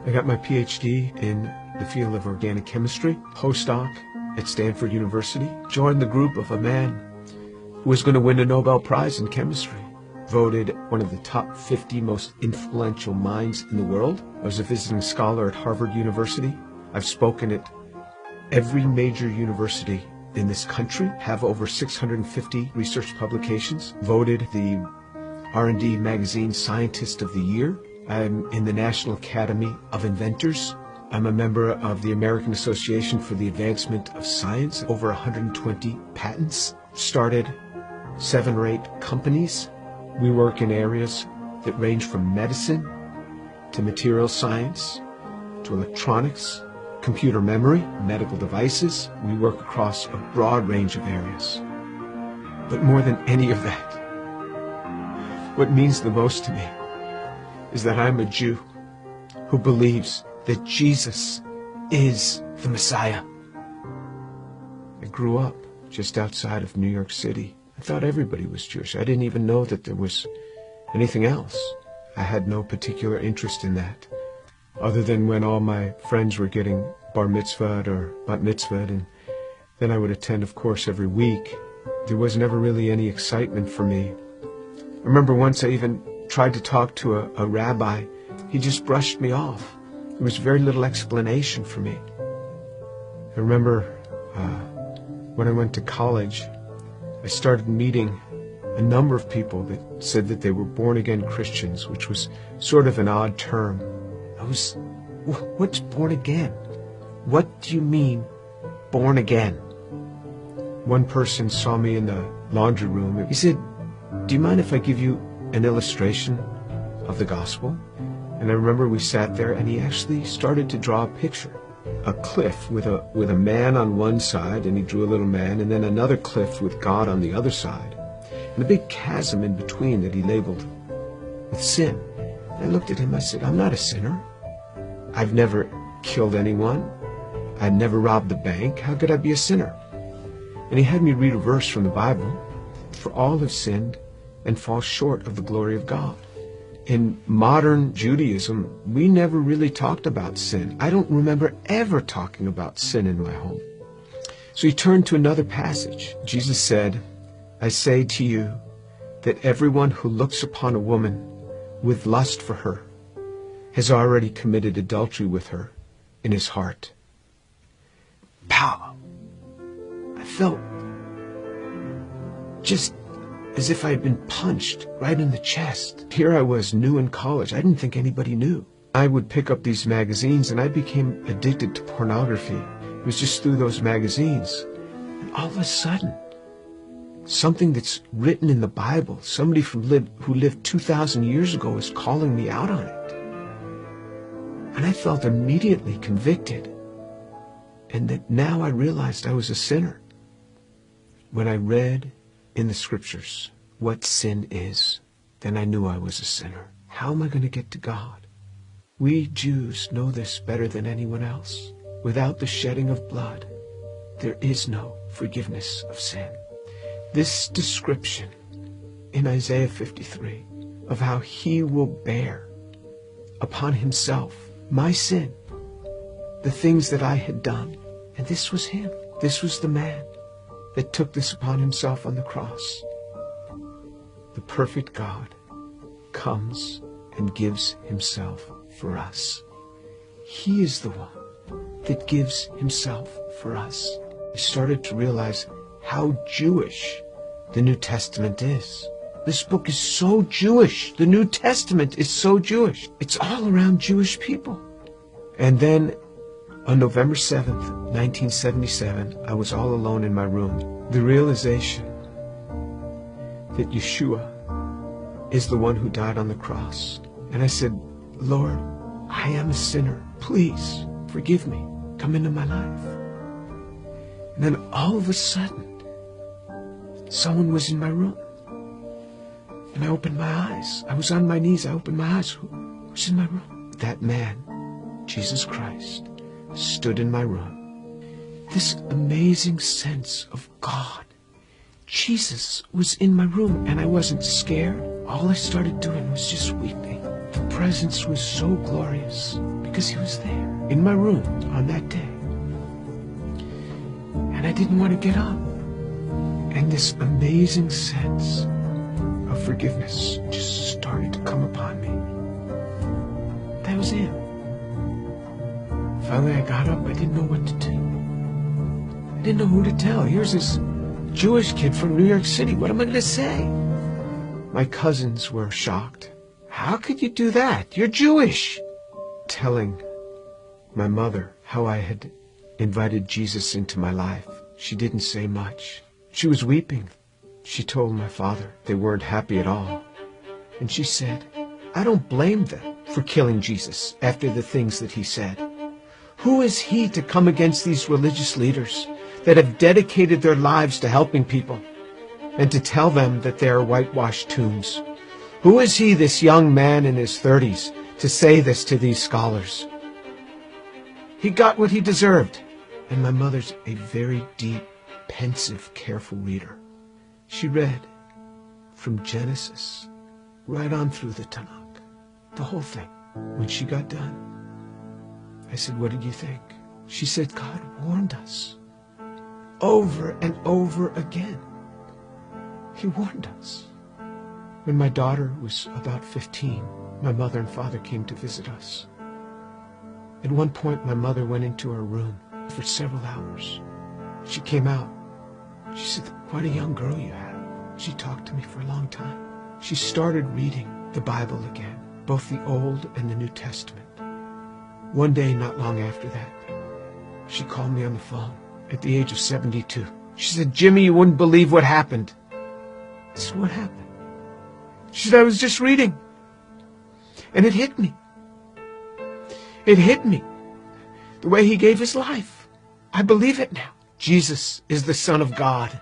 I got my PhD in the field of organic chemistry, postdoc at Stanford University, joined the group of a man who was going to win a Nobel Prize in chemistry, voted one of the top 50 most influential minds in the world. I was a visiting scholar at Harvard University. I've spoken at every major university in this country, have over 650 research publications, voted the R&D magazine Scientist of the Year. I'm in the National Academy of Inventors. I'm a member of the American Association for the Advancement of Science, over 120 patents, started 7 or 8 companies. We work in areas that range from medicine to material science to electronics, computer memory, medical devices. We work across a broad range of areas. But more than any of that, what means the most to me is that I'm a Jew who believes that Jesus is the Messiah. I grew up just outside of New York City. I thought everybody was Jewish. I didn't even know that there was anything else. I had no particular interest in that, other than when all my friends were getting bar mitzvahed or bat mitzvahed, and then I would attend, of course, every week. There was never really any excitement for me. I remember once I even tried to talk to a rabbi. He just brushed me off. There was very little explanation for me. I remember when I went to college, I started meeting a number of people that said that they were born-again Christians, which was sort of an odd term. What's born again? What do you mean, born again? One person saw me in the laundry room. He said, "Do you mind if I give you an illustration of the gospel?" And I remember we sat there and he actually started to draw a picture. A cliff with a man on one side, and he drew a little man, and then another cliff with God on the other side, and a big chasm in between that he labeled with sin. And I looked at him, I said, "I'm not a sinner. I've never killed anyone. I've never robbed a bank. How could I be a sinner?" And he had me read a verse from the Bible. "For all have sinned and fall short of the glory of God." In modern Judaism, we never really talked about sin. I don't remember ever talking about sin in my home. So he turned to another passage. Jesus said, "I say to you that everyone who looks upon a woman with lust for her has already committed adultery with her in his heart." Pow! I felt just as if I had been punched right in the chest. Here I was, new in college. I didn't think anybody knew. I would pick up these magazines and I became addicted to pornography. It was just through those magazines. And all of a sudden, something that's written in the Bible, somebody who lived 2,000 years ago is calling me out on it. And I felt immediately convicted. And that now I realized I was a sinner. When I read in the scriptures what sin is, then I knew I was a sinner. How am I going to get to God? We Jews know this better than anyone else. Without the shedding of blood, there is no forgiveness of sin. This description in Isaiah 53 of how he will bear upon himself my sin, the things that I had done, and this was him. This was the man that took this upon himself on the cross. The perfect God comes and gives himself for us. He is the one that gives himself for us. I started to realize how Jewish the New Testament is. This book is so Jewish. The New Testament is so Jewish. It's all around Jewish people. And then on November 7th, 1977, I was all alone in my room. The realization that Yeshua is the one who died on the cross. And I said, "Lord, I am a sinner. Please forgive me. Come into my life." And then all of a sudden, someone was in my room. And I opened my eyes. I was on my knees. I opened my eyes. Who's in my room? That man, Jesus Christ, stood in my room. This amazing sense of God. Jesus was in my room, and I wasn't scared. All I started doing was just weeping. The presence was so glorious because he was there in my room on that day. And I didn't want to get up. And this amazing sense of forgiveness just started to come upon me. That was it. Finally, I got up. I didn't know what to do. I didn't know who to tell. Here's this Jewish kid from New York City. What am I going to say? My cousins were shocked. How could you do that? You're Jewish. Telling my mother how I had invited Jesus into my life. She didn't say much. She was weeping. She told my father they weren't happy at all. And she said, I don't blame them for killing Jesus after the things that he said. Who is he to come against these religious leaders that have dedicated their lives to helping people and to tell them that they are whitewashed tombs? Who is he, this young man in his 30s, to say this to these scholars? He got what he deserved. And my mother's a very deep, pensive, careful reader. She read from Genesis right on through the Tanakh, the whole thing. When she got done, I said, what did you think? She said, God warned us over and over again. He warned us. When my daughter was about 15, my mother and father came to visit us. At one point, my mother went into her room for several hours. She came out. She said, quite a young girl you have. She talked to me for a long time. She started reading the Bible again, both the Old and the New Testament. One day, not long after that, she called me on the phone at the age of 72. She said, Jimmy, you wouldn't believe what happened. I said, what happened? She said, I was just reading. And it hit me. It hit me. The way he gave his life. I believe it now. Jesus is the Son of God.